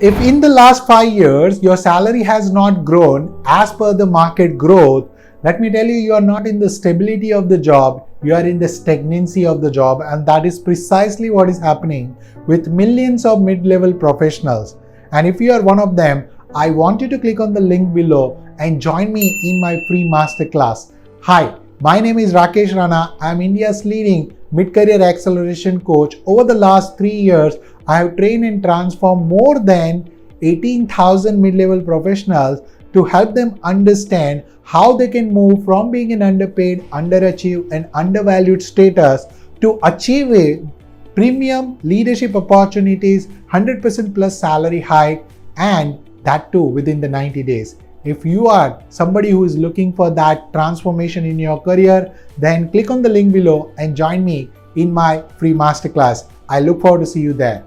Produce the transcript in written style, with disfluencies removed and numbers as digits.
If in the last 5 years your salary has not grown as per the market growth, let me tell you, you are not in the stability of the job, you are in the stagnancy of the job, and that is precisely what is happening with millions of mid-level professionals. And if you are one of them, I want you to click on the link below and join me in my free masterclass. Hi, my name is Rakesh Rana. I am India's leading mid-career acceleration coach. Over the last 3 years, I have trained and transformed more than 18,000 mid-level professionals to help them understand how they can move from being an underpaid, underachieved, and undervalued status to achieve a premium leadership opportunities, 100% plus salary hike, and that too within the 90 days. If you are somebody who is looking for that transformation in your career, then click on the link below and join me in my free masterclass. I look forward to see you there.